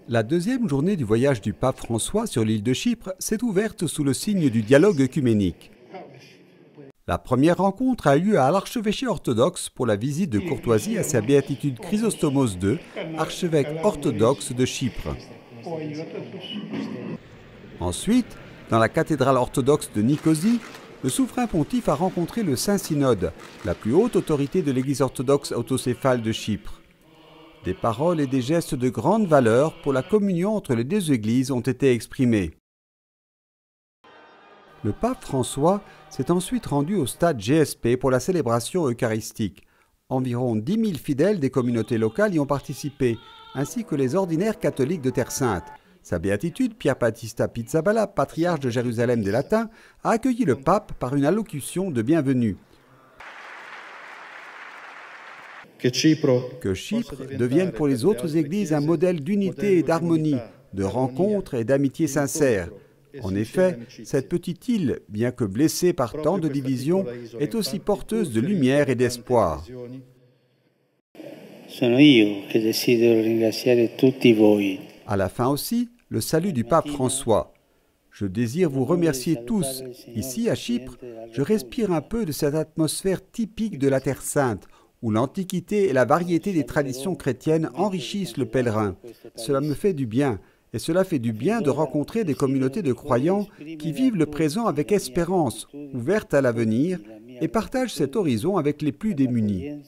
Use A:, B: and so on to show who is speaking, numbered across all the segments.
A: La deuxième journée du voyage du pape François sur l'île de Chypre s'est ouverte sous le signe du dialogue œcuménique. La première rencontre a eu lieu à l'archevêché orthodoxe pour la visite de courtoisie à sa béatitude Chrysostomos II, archevêque orthodoxe de Chypre. Ensuite, dans la cathédrale orthodoxe de Nicosie, le souverain pontife a rencontré le Saint-Synode, la plus haute autorité de l'Église orthodoxe autocéphale de Chypre. Des paroles et des gestes de grande valeur pour la communion entre les deux églises ont été exprimés. Le pape François s'est ensuite rendu au stade GSP pour la célébration eucharistique. Environ 10 000 fidèles des communautés locales y ont participé, ainsi que les ordinaires catholiques de Terre Sainte. Sa béatitude, Pier Battista Pizzaballa, patriarche de Jérusalem des Latins, a accueilli le pape par une allocution de bienvenue. Que Chypre devienne pour les autres églises un modèle d'unité et d'harmonie, de rencontres et d'amitié sincère. En effet, cette petite île, bien que blessée par tant de divisions, est aussi porteuse de lumière et d'espoir. À la fin aussi, le salut du pape François. Je désire vous remercier tous. Ici, à Chypre, je respire un peu de cette atmosphère typique de la Terre Sainte, où l'Antiquité et la variété des traditions chrétiennes enrichissent le pèlerin. Cela me fait du bien, et cela fait du bien de rencontrer des communautés de croyants qui vivent le présent avec espérance, ouvertes à l'avenir, et partagent cet horizon avec les plus démunis.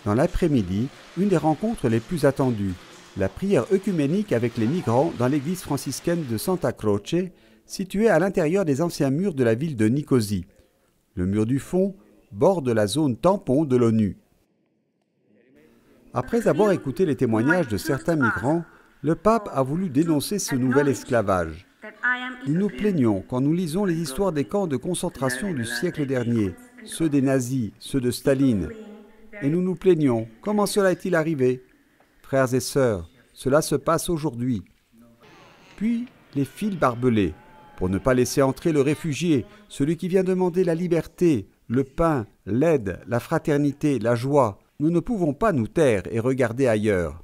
A: Dans l'après-midi, une des rencontres les plus attendues, la prière œcuménique avec les migrants dans l'église franciscaine de Santa Croce, située à l'intérieur des anciens murs de la ville de Nicosie. Le mur du fond borde la zone tampon de l'ONU. Après avoir écouté les témoignages de certains migrants, le pape a voulu dénoncer ce nouvel esclavage. Nous nous plaignons quand nous lisons les histoires des camps de concentration du siècle dernier, ceux des nazis, ceux de Staline. Et nous nous plaignons, comment cela est-il arrivé? Frères et sœurs, cela se passe aujourd'hui. Puis, les fils barbelés, pour ne pas laisser entrer le réfugié, celui qui vient demander la liberté, le pain, l'aide, la fraternité, la joie. Nous ne pouvons pas nous taire et regarder ailleurs.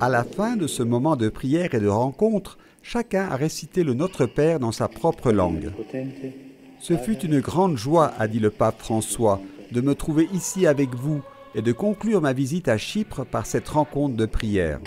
A: À la fin de ce moment de prière et de rencontre, chacun a récité le Notre Père dans sa propre langue. Ce fut une grande joie, a dit le pape François, de me trouver ici avec vous et de conclure ma visite à Chypre par cette rencontre de prière.